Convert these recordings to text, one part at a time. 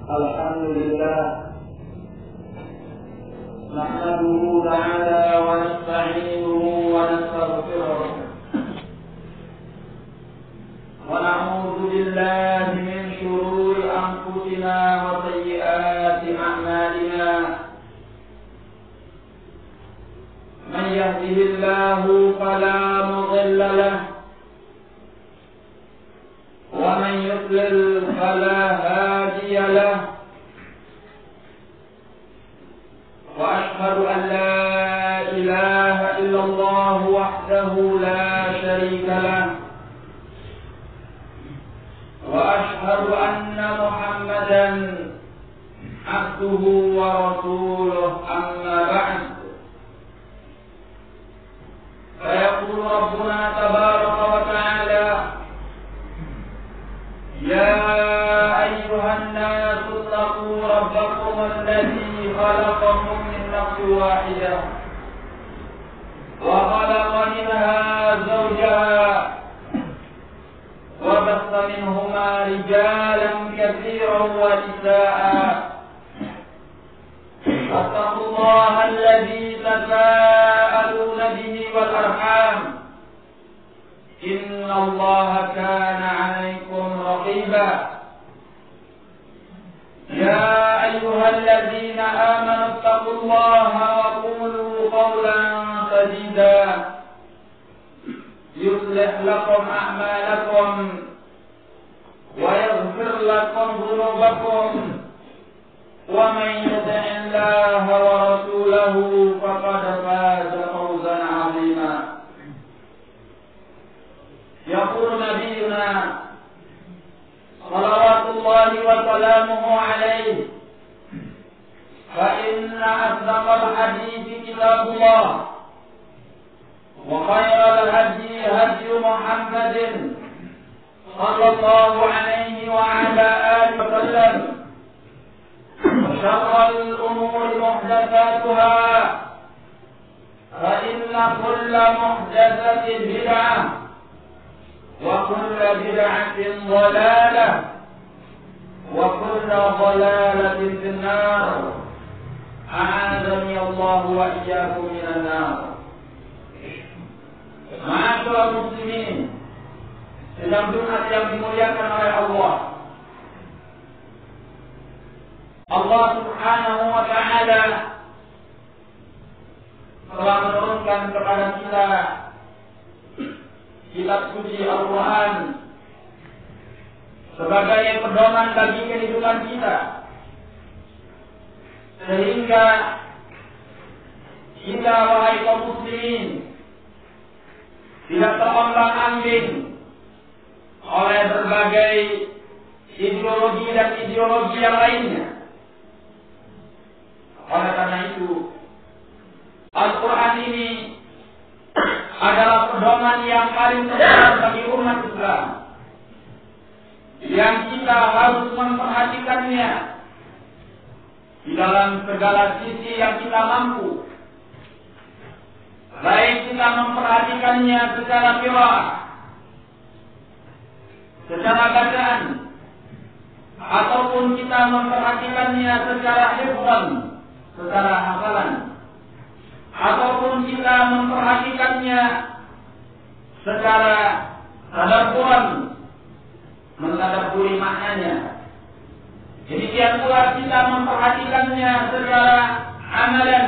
Alhamdulillah, nahmaduhu ta'ala wa nasta'inuhu wa nastaghfiruh wa na'udzu billahi min shururi anfusina wa sayyiati a'malina. Man yahdihillahu fala mudilla lahu ومن يضلل فلا هادي له وأشهد أن لا إله إلا الله وحده لا شريك له وأشهد أن محمدا عبده ورسوله أما بعد فيقول ربنا تبارك وتعالى: يا أيها الناس اتقوا ربكم الذي خلقكم من نفس واحدة وخلق منها زوجها وبث منهما رجالا كثيرا ونساء فاتقوا الله الذي تساءلون به والأرحام إن الله كان عليكم رقيبا. يا أيها الذين آمنوا اتقوا الله وقولوا قولا سديدا يصلح لكم أعمالكم ويغفر لكم ذنوبكم ومن يطع الله ورسوله فقد فاز فوزا عظيما. يقول نبينا صلوات الله وسلامه عليه: فإن أصدق الحديث كتاب الله وخير الهدي هدي محمد صلى الله عليه وعلى آله وسلم وشر الأمور محدثاتها فإن كل محدثة بدعة وكل بدعة ضلالة وكل ضلالة في النار. أعاذني الله وإياكم من النار. Ma'asyiral muslimin, sedang Jumat yang dimuliakan oleh Allah. Allah Subhanahu wa Ta'ala telah menurunkan kepada kita kitab suci Al-Quran sebagai pedoman bagi kehidupan kita, sehingga kita, wahai kaum muslimin, tidak terombang-ambing oleh berbagai ideologi dan ideologi yang lainnya. Oleh karena itu, Al-Quran ini adalah pedoman yang paling tepat bagi umat Islam, yang kita harus memperhatikannya di dalam segala sisi yang kita mampu, baik kita memperhatikannya secara qiraah, secara bacaan, ataupun kita memperhatikannya secara hifdzan, secara hafalan, ataupun kita memperhatikannya secara tadabburan, mentadabburi maknanya. Demikian pula kita memperhatikannya secara amalan,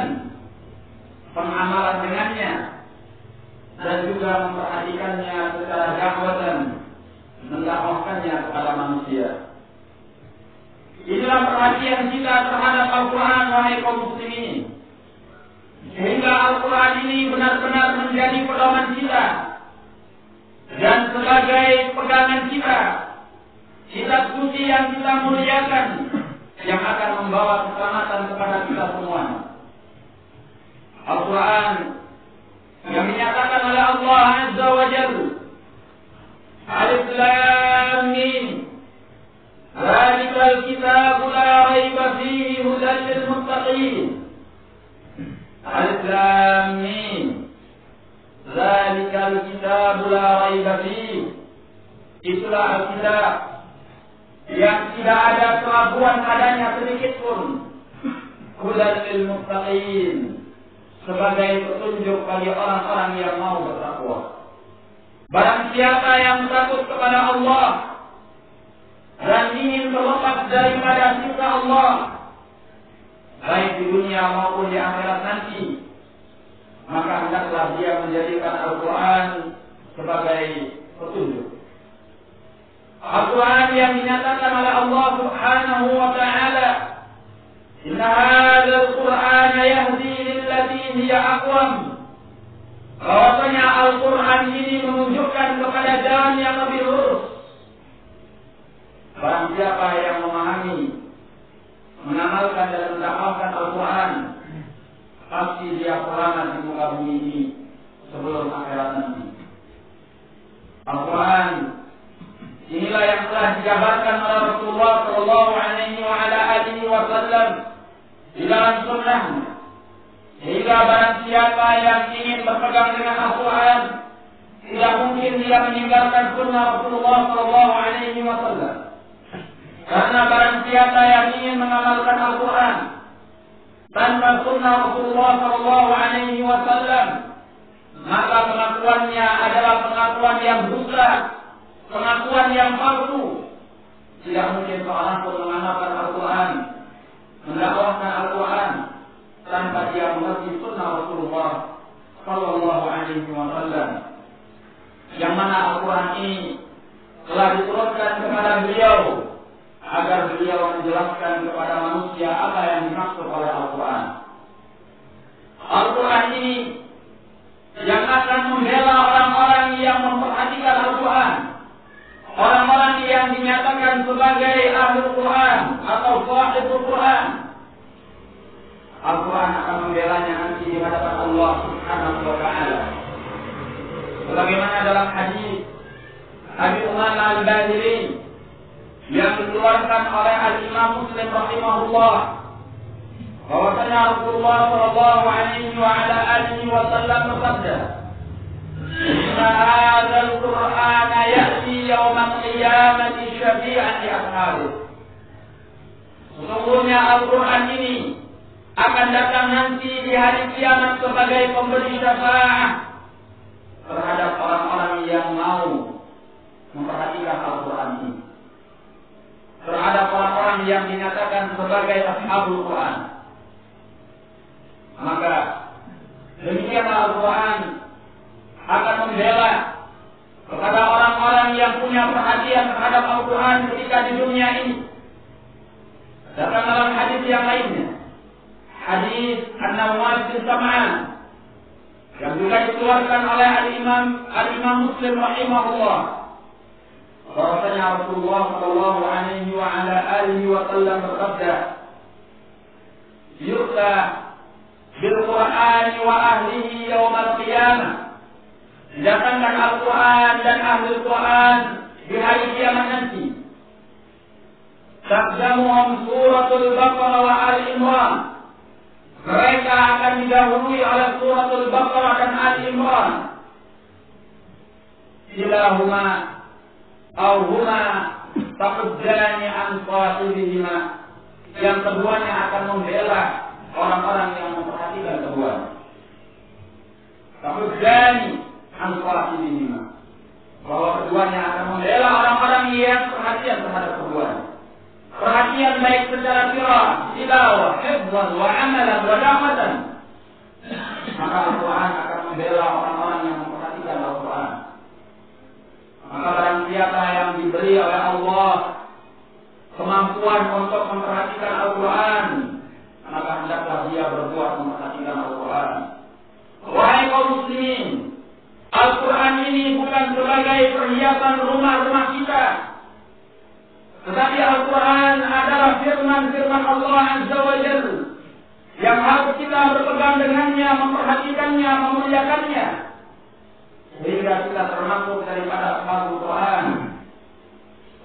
pengamalan dengannya, dan juga memperhatikannya secara dakwatan, mendakwahkannya kepada manusia. Inilah perhatian kita terhadap Al-Quran, wahai kaum muslimin, sehingga Al-Quran ini benar-benar menjadi pedoman kita dan sebagai pegangan kita, kitab suci yang kita muliakan, yang akan membawa keselamatan kepada kita semua. Al-Quran yang dinyatakan oleh Allah Azza wa Jalla: Alif Lam Mim, Dzalikal kitabu la raiba fihi hudan lil muttaqin. Alif Lam Mim, Dzalikal kitabu la raiba fihi. Itulah Alkitab yang tidak ada keraguan padanya sedikit pun. Hudan lil muttaqin, sebagai petunjuk bagi orang-orang yang mau bertakwa. Barang siapa yang takut kepada Allah dan ingin terlepas daripada siksa Allah, baik di dunia maupun di akhirat nanti, maka hendaklah dia menjadikan Al-Quran sebagai petunjuk. Al-Quran yang dinyatakan oleh Allah Subhanahu wa Ta'ala, Inna hadzal Qur'an yahdi lillati hiya aqwam. Bahwasanya Al-Quran ini menunjukkan kepada jalan yang lebih lurus. Barang siapa yang memahami, mengamalkan dan mendakwahkan Al-Quran, pasti dia selamat di muka bumi ini sebelum akhirat nanti. Al-Quran inilah yang telah dijabarkan oleh Rasulullah Sallallahu Alaihi Wasallam di dalam sunnahnya. Sehingga barang siapa yang ingin berpegang dengan Al-Quran, tidak mungkin dia meninggalkan sunnah Rasulullah Sallallahu Alaihi Wasallam. Karena barang siapa yang ingin mengamalkan Al-Quran tanpa sunnah Rasulullah Sallallahu Alaihi Wasallam, maka pengakuannya adalah pengakuan yang dusta, pengakuan yang palsu. Tidak mungkin seorang pun mengamalkan Al-Quran, mendakwahkan Al-Quran tanpa dia mengerti sunnah Rasulullah Sallallahu Alaihi Wasallam, yang mana Al-Quran ini telah diturunkan kepada beliau agar beliau menjelaskan kepada manusia apa yang dimaksud oleh Al-Quran. Al-Quran ini yang akan membela orang-orang yang memperhatikan Al-Quran, orang-orang yang dinyatakan sebagai Ahlul Quran atau Sahibul Quran. Al-Quran akan membelanya nanti di hadapan Allah Subhanahu wa Ta'ala. Sebagaimana dalam hadis Abi Umar Al-Bahili yang dikeluarkan oleh Al-Imam Muslim rahimahullah, bahwasanya Rasulullah sallallahu alaihi wasallam bersabda, "Inna hadzal Qur'ana ya'ti yaumal qiyamati syafi'an li ashabihi." Sesungguhnya Al-Quran ini akan datang nanti di hari kiamat sebagai pemberi syafaat terhadap orang-orang yang mau memperhatikan Al-Quran ini, terhadap orang-orang yang dinyatakan sebagai Ashabul Quran. Maka demikianlah Al-Quran akan membela kepada orang-orang yang punya perhatian terhadap Al-Quran ketika di dunia ini. Datang dalam hadis yang lainnya, hadis An-Nawas bin Sam'an, yang juga dikeluarkan oleh Al-Imam Muslim rahimahullah, bahwasanya Rasulullah sallallahu alaihi wasallam bersabda, "Yu'ta bil Qur'an wa ahlihi yaumil qiyamah." Didatangkan Al-Quran dan ahli Quran di hari kiamat nanti. Taqdamuhum suratul Baqarah wa Al-Imran. Mereka akan didahului oleh suratul Baqarah dan Al-Imran. Kilahuma aw huma taqaddani an sahibihima. Yang keduanya akan membela orang-orang yang memperhatikan keduanya. Taqaddani an sahibihima. Bahwa keduanya akan membela orang-orang yang perhatian terhadap keduanya. Perhatian baik secara qiraah, tilawah, hifdzan wa amalan wa da'watan. Maka Al-Quran akan membela orang-orang yang memperhatikan Al-Quran. Maka barang siapa yang diberi oleh Allah kemampuan untuk memperhatikan Al-Quran, maka hendaklah dia berbuat memperhatikan Al-Quran. Wahai kaum muslimin, Al-Quran ini bukan sebagai perhiasan rumah-rumah kita, tetapi Al-Quran adalah firman-firman Allah Azza wa Jalla yang harus kita berpegang dengannya, memperhatikannya, memuliakannya, sehingga kita termasuk daripada Ashabul Quran.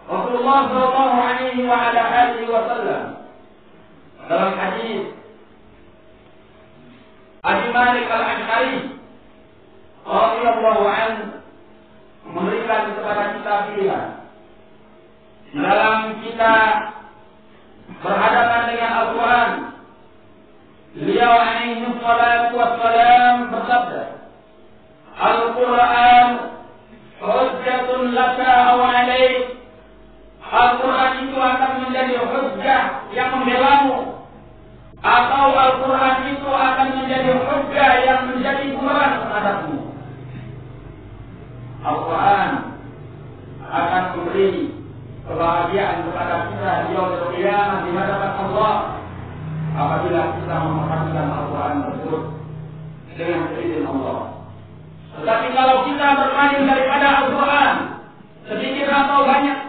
Rasulullah sallallahu alaihi wasallam dalam hadis Abi Malik Al-Ash'ari radhiyallahu anhu memberikan kepada kita pilihan. dalam kita berhadapan dengan Al-Quran, beliau alaihi salatu wassalam bersabda, Al-Quran hujjatun laka aw alaik. Al-Quran itu akan menjadi hujjah yang membelamu, atau Al-Quran itu akan menjadi hujjah yang menjadi bumerang terhadapmu. Al-Quran akan memberi kebahagiaan kepada kita di yaumul qiyamah di hadapan Allah apabila kita memperhatikan Al-Quran tersebut dengan izin Allah. Tetapi kalau kita berpaling daripada Al-Quran, sedikit atau banyak,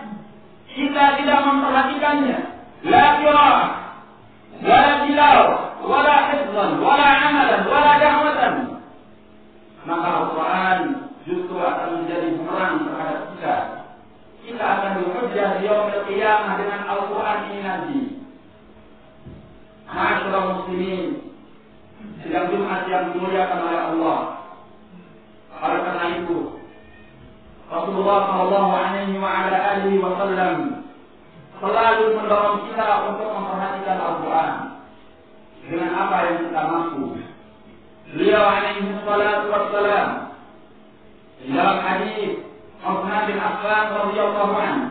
kita tidak memperhatikannya, la qira'ah, wala tilawah, wala hifzan, wala amalan, wala da'watan, maka Al-Quran justru akan menjadi bumerang terhadap kita. Kita akan dihujjah di yaumul qiyamah dengan Al-Quran ini nanti. Ma'asyiral muslimin, sidang Jumat yang dimuliakan oleh Allah. Oleh karena itu, Rasulullah sallallahu alaihi wa ala alihi wasallam selalu mendorong kita untuk memperhatikan Al-Quran dengan apa yang kita mampu. Beliau alaihi salatu wassalam dalam hadis Utsman bin Affan radhiyallahu anhu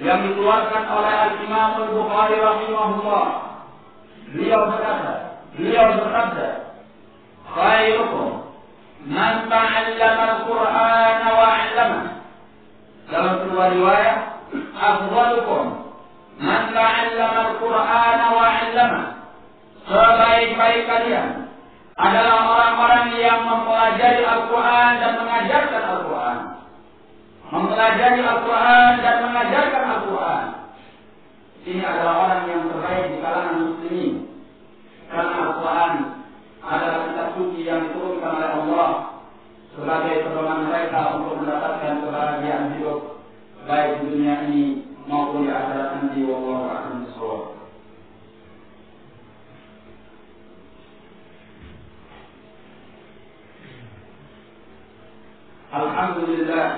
yang dikeluarkan oleh Al-Imam Al-Bukhari rahimahullah, beliau bersabda, khairukum man ta'allama al-Qur'ana wa 'allama. Dalam sebuah riwayat, afdalukum man ta'allama al-Qur'ana wa 'allama. Sebaik-baik kalian adalah orang-orang yang mempelajari Al-Quran dan mengajarkan Al-Quran. Mempelajari Al-Quran dan mengajarkan Al-Quran. Ini adalah orang yang terbaik di kalangan muslimin. Karena Al-Quran adalah kitab suci yang diturunkan oleh Allah sebagai pedoman mereka untuk mendapatkan kebahagiaan hidup baik di dunia ini maupun di akhirat nanti. Wallahu a'lam bishawab. Alhamdulillah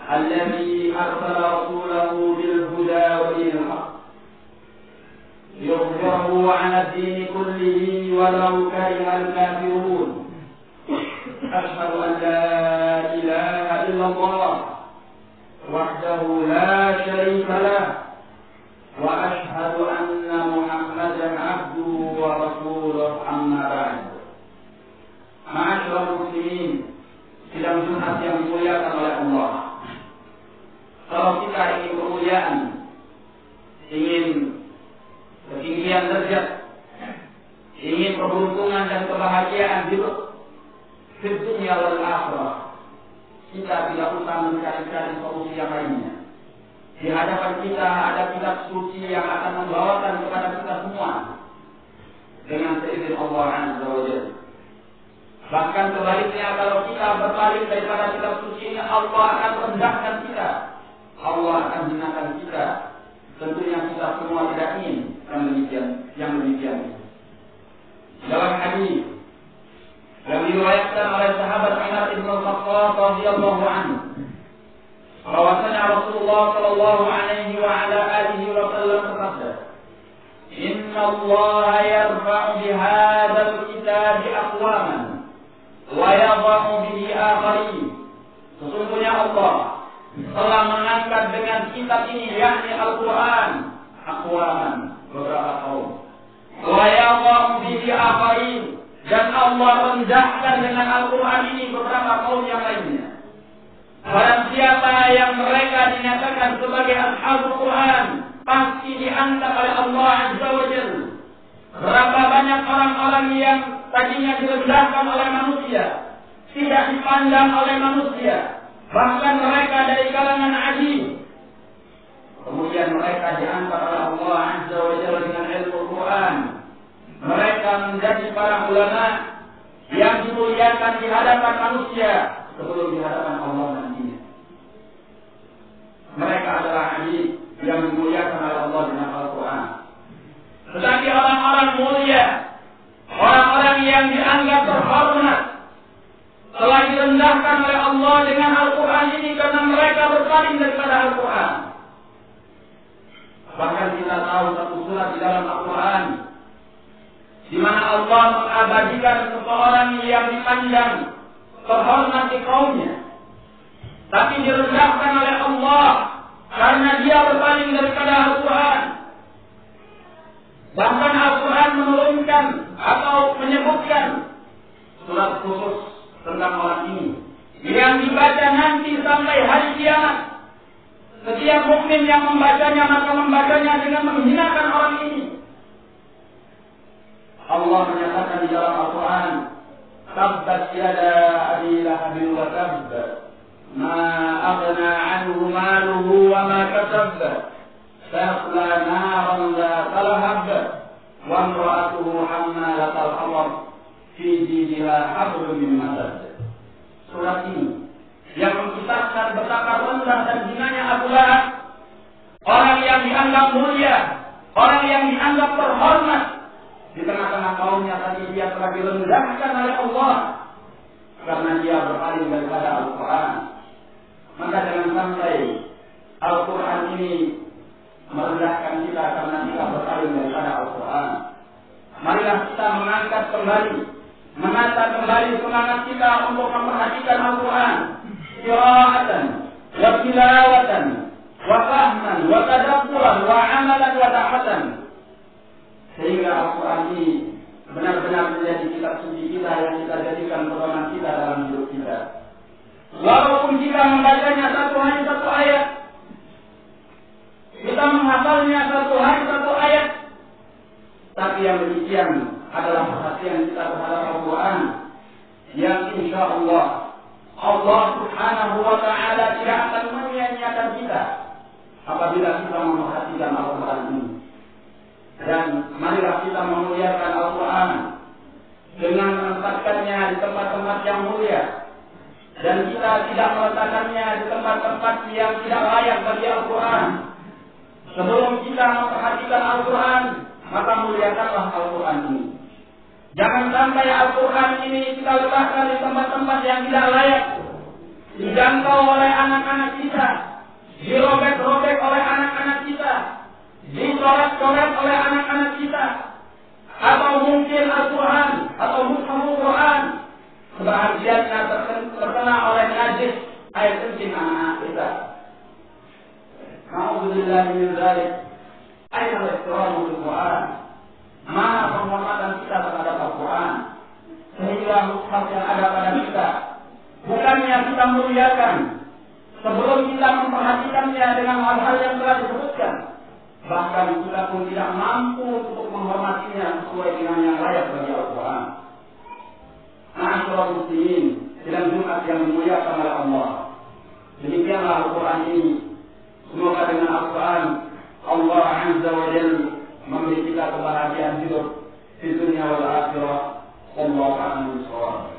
alladzi arsala rasulahu bil huda wa dinil haqq liyudhhirahu 'ala ad-din kullihi walau karihal kafirun. Asyhadu an la ilaha illallah wahdahu la syarika lah wa asyhadu anna Muhammadan 'abduhu wa rasuluhu, amma ba'd. Ma'asyiral muslimin, sidang Jumat yang dimuliakan oleh Allah. Kalau kita ingin kemuliaan, ingin ketinggian derajat, ingin keberuntungan dan kebahagiaan hidup di dunia wal akhirah, kita tidak usah mencari-cari solusi yang lainnya. Di hadapan kita ada kitab suci yang akan membawakan kepada kita semua dengan seizin Allah Azza wa Jalla. Bahkan sebaliknya, kalau kita berpaling daripada kitab suci ini, Allah akan rendahkan kita, Allah akan hinakan kita. Tentunya kita semua tidak ingin yang demikian. Dalam hadis yang diriwayatkan oleh sahabat Umar bin Khattab radhiyallahu anhu, bahwasanya Rasulullah sallallahu alaihi wa ala alihi wasallam bersabda, "Inna Allah yarfa'u bihadzal kitabi aqwaman wa yadha'u bihi akharin." Sesungguhnya Allah telah mengangkat dengan kitab ini, yakni Al-Quran, aqwaman, beberapa kaum, wa yadha'u bihi akharin, dan Allah rendahkan dengan Al-Quran ini beberapa kaum yang lainnya. Barang siapa yang mereka dinyatakan sebagai ashabul Quran, pasti diangkat oleh Allah Azza wa Jalla. Berapa banyak orang-orang yang tadinya direndahkan oleh manusia, tidak dipandang oleh manusia, bahkan mereka dari kalangan ajim, kemudian mereka diangkat oleh Allah Azza wa Jalla dengan ilmu Quran. Mereka menjadi para ulama yang dimuliakan di hadapan manusia sebelum di hadapan Allah nantinya. Mereka adalah ajim yang dimuliakan oleh Allah dengan Al-Quran. Tetapi orang-orang mulia, orang-orang yang dianggap terhormat, telah direndahkan oleh Allah dengan Al-Quran ini karena mereka berpaling daripada Al-Quran. Bahkan kita tahu satu surat di dalam Al-Quran di mana Allah mengabadikan seseorang yang dipandang terhormat di kaumnya, tapi direndahkan oleh Allah karena dia berpaling daripada Al-Quran. Bahkan Al-Quran menurunkan atau menyebutkan surat khusus tentang orang ini yang dibaca nanti sampai hari kiamat. Setiap mukmin yang membacanya maka membacanya dengan menghinakan orang ini. Allah menyatakan di dalam Al-Quran, tabbat yada abi lahabin wa tabb, ma aghna anhu maluhu wa ma kasab, sayasla naran dzata lahab, wa imra'atuhu hammalatal hatab, fi jidha hablum min masad. Surat ini yang mengisahkan betapa rendah dan hinanya Abu Lahab, orang yang dianggap mulia, orang yang dianggap terhormat di tengah-tengah kaumnya, tadi dia telah direndahkan oleh Allah karena dia berpaling daripada Al-Quran. Maka jangan sampai Al-Quran ini merendahkan kita karena kita berpaling daripada Al-Quran. Marilah kita mengangkat kembali, menata kembali semangat kita untuk memperhatikan Al-Quran, qira'atan wa tilawatan wa fahman wa tadabburan wa amalan wa ta'atan, sehingga Al-Quran ini benar-benar menjadi kitab suci kita yang kita jadikan pedoman kita dalam hidup kita. Walaupun kita membacanya satu hari satu ayat, kita menghafalnya satu hari satu ayat, tapi yang demikian adalah perhatian kita terhadap Al-Quran yang insya Allah Subhanahu wa ta'ala tidak akan menyia-nyiakan kita apabila kita memperhatikan Al-Quran ini. Dan marilah kita memuliakan Al-Quran dengan menempatkannya di tempat-tempat yang mulia, dan kita tidak meletakkannya di tempat-tempat yang tidak layak bagi Al-Quran. Sebelum kita memperhatikan Al-Quran, maka muliakanlah Al-Quran ini. Jangan sampai Al-Quran ini kita letakkan di tempat-tempat yang tidak layak, dijangkau oleh anak-anak kita, dirobek-robek oleh anak-anak kita, dicoret-coret oleh anak-anak kita, atau mungkin Al-Quran atau Mushaful Quran sebahagiannya terkena oleh najis air kencing anak-anak kita. Na'udzubillah min dzalik. Aina al-ihtiram bil Quran? Mana penghormatan kita terhadap Al-Quran? Sehingga mushaf yang ada pada kita bukannya kita muliakan sebelum kita memperhatikannya dengan hal-hal yang telah disebutkan, bahkan kita pun tidak mampu untuk menghormatinya sesuai dengan yang layak bagi Al-Quran. Ma'asyiral muslimin, dalam Jumat yang dimuliakan oleh Allah, demikianlah Al-Quran ini. Semoga dengan Al-Quran Allah Azza wa Jalla memberi kita kebahagiaan hidup di dunia wal akhirah. Wallahu a'lam bishawab.